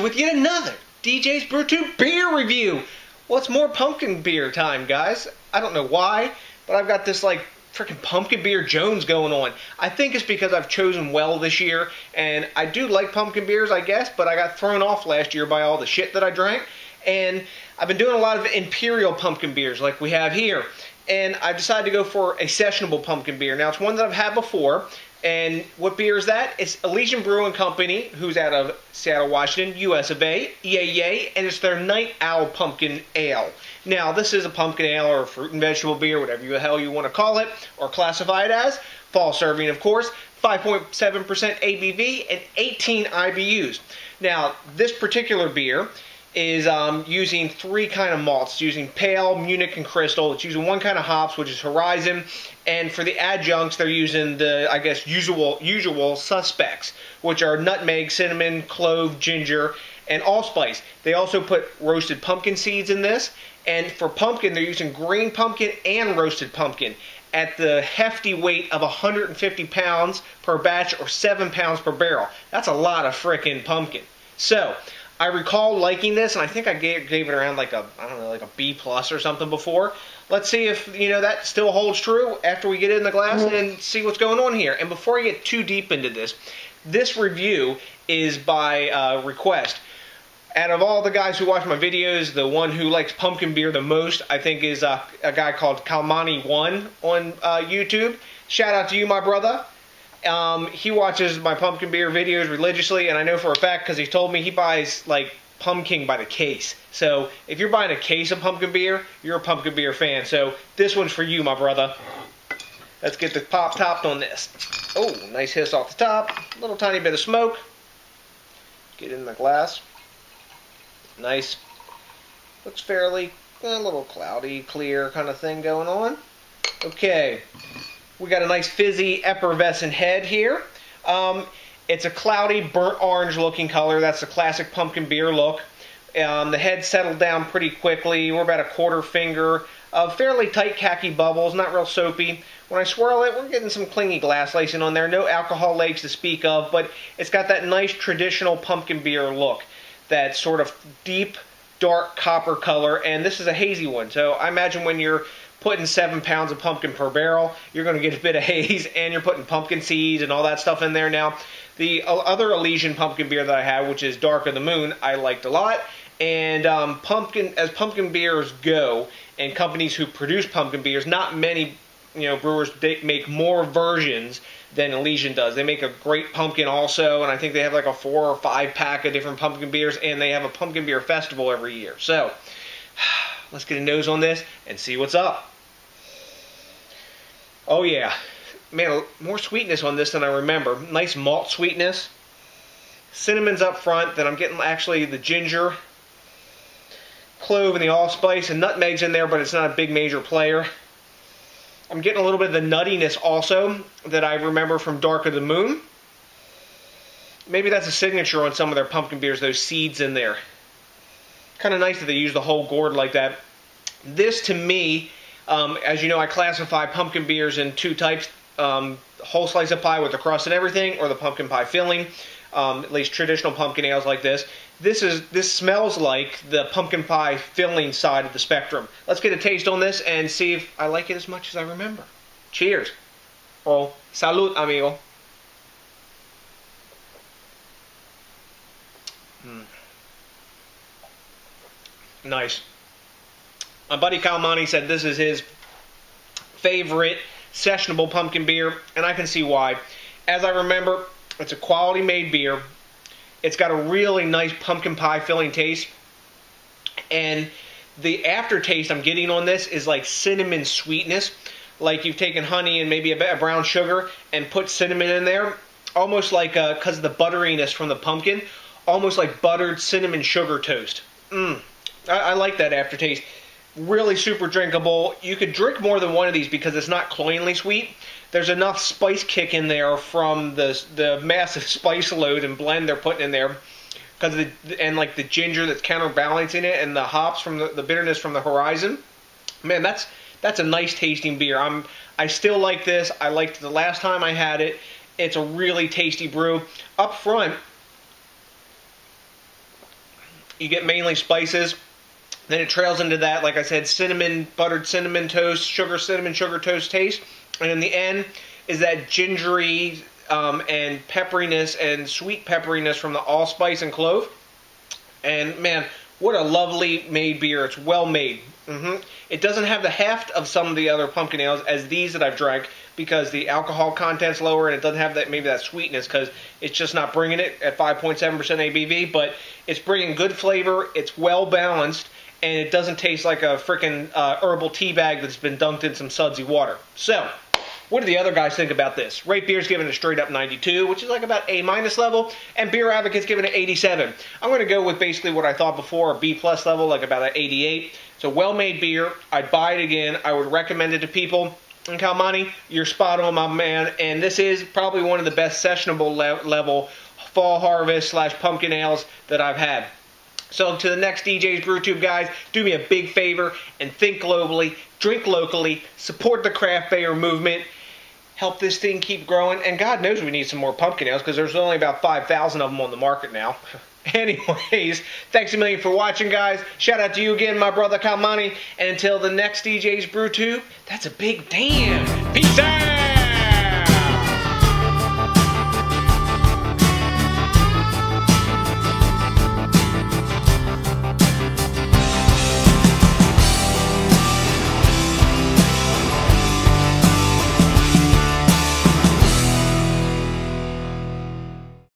you with yet another DJs BrewTube beer review. Well, it's more pumpkin beer time, guys. I don't know why, but I've got this like freaking pumpkin beer Jones going on. I think it's because I've chosen well this year, and I do like pumpkin beers, I guess, but I got thrown off last year by all the shit that I drank, and I've been doing a lot of imperial pumpkin beers like we have here, and I decided to go for a sessionable pumpkin beer. Now, it's one that I've had before. And what beer is that? It's Elysian Brewing Company, who's out of Seattle, Washington, US of A, yay, and it's their Night Owl Pumpkin Ale. Now, this is a pumpkin ale or a fruit and vegetable beer, whatever the hell you want to call it, or classify it as. Fall serving, of course, 5.7% ABV and 18 IBUs. Now, this particular beer is using three kind of malts. It's using pale, Munich, and Crystal. It's using one kind of hops, which is Horizon. And for the adjuncts, they're using the, I guess, usual suspects, which are nutmeg, cinnamon, clove, ginger, and allspice. They also put roasted pumpkin seeds in this. And for pumpkin, they're using green pumpkin and roasted pumpkin at the hefty weight of 150 pounds per batch or 7 pounds per barrel. That's a lot of frickin' pumpkin. So, I recall liking this, and I think I gave it around like a, I don't know, like a B+ or something before. Let's see if, you know, that still holds true after we get it in the glass and see what's going on here. And before I get too deep into this, this review is by request. Out of all the guys who watch my videos, the one who likes pumpkin beer the most, I think, is a guy called Kalmani1 on YouTube. Shout out to you, my brother. He watches my pumpkin beer videos religiously, and I know for a fact because he told me he buys like pumpkin by the case. So if you're buying a case of pumpkin beer, you're a pumpkin beer fan. So this one's for you, my brother. Let's get the pop topped on this. Oh, nice hiss off the top. A little tiny bit of smoke. Get in the glass. Nice. Looks fairly a little cloudy, clear kind of thing going on. Okay. We got a nice fizzy effervescent head here. It's a cloudy, burnt orange looking color. That's the classic pumpkin beer look. The head settled down pretty quickly. We're about a quarter finger of fairly tight khaki bubbles, not real soapy. When I swirl it, we're getting some clingy glass lacing on there. No alcohol legs to speak of, but it's got that nice traditional pumpkin beer look. That sort of deep, dark copper color, and this is a hazy one. So I imagine when you're putting 7 pounds of pumpkin per barrel, you're going to get a bit of haze, and you're putting pumpkin seeds and all that stuff in there. Now, the other Elysian pumpkin beer that I had, which is Dark of the Moon, I liked a lot. And as pumpkin beers go, and companies who produce pumpkin beers, not many brewers make more versions than Elysian does. They make a great pumpkin also, and I think they have like a 4 or 5 pack of different pumpkin beers, and they have a pumpkin beer festival every year. So, let's get a nose on this and see what's up. Oh yeah, man, more sweetness on this than I remember. Nice malt sweetness. Cinnamon's up front, then I'm getting actually the ginger, clove, and the allspice, and nutmeg's in there, but it's not a big major player. I'm getting a little bit of the nuttiness also that I remember from Dark of the Moon. Maybe that's a signature on some of their pumpkin beers, those seeds in there. Kind of nice that they use the whole gourd like that. This, to me, as you know, I classify pumpkin beers in 2 types. Whole slice of pie with the crust and everything, or the pumpkin pie filling. At least traditional pumpkin ales like this. This smells like the pumpkin pie filling side of the spectrum. Let's get a taste on this and see if I like it as much as I remember. Cheers. Oh, salud, amigo. Nice. My buddy Kalmani said this is his favorite sessionable pumpkin beer, and I can see why. As I remember, it's a quality made beer. It's got a really nice pumpkin pie filling taste, and the aftertaste I'm getting on this is like cinnamon sweetness, like you've taken honey and maybe a bit of brown sugar and put cinnamon in there, almost like because of the butteriness from the pumpkin, almost like buttered cinnamon sugar toast. I like that aftertaste. Really super drinkable. You could drink more than one of these because it's not cloyingly sweet. There's enough spice kick in there from the massive spice load and blend they're putting in there, and like the ginger that's counterbalancing it, and the hops from the bitterness from the Horizon. Man, that's a nice tasting beer. I still like this. I liked it the last time I had it. It's a really tasty brew. Up front, you get mainly spices. Then it trails into that, like I said, cinnamon, buttered cinnamon toast, cinnamon sugar toast taste. And in the end is that gingery and pepperiness and sweet pepperiness from the allspice and clove. And man, what a lovely made beer. It's well made. It doesn't have the heft of some of the other pumpkin ales as these that I've drank, because the alcohol content's lower and it doesn't have that, maybe that sweetness, because it's just not bringing it at 5.7% ABV. But it's bringing good flavor. It's well balanced. And it doesn't taste like a freaking herbal tea bag that's been dunked in some sudsy water. So, what do the other guys think about this? Rate Beer's giving it a straight up 92, which is like about A- level, and Beer Advocate's giving it 87. I'm going to go with basically what I thought before, a B+ level, like about an 88. It's a well-made beer. I'd buy it again. I would recommend it to people. And Kalmani, you're spot on, my man. And this is probably one of the best sessionable level fall harvest / pumpkin ales that I've had. So to the next DJs BrewTube guys, do me a big favor and think globally, drink locally, support the craft beer movement, help this thing keep growing, and God knows we need some more pumpkin ales because there's only about 5,000 of them on the market now. Anyways, thanks a million for watching, guys. Shout out to you again, my brother Kalmani, and until the next DJs BrewTube, that's a big damn. Peace out!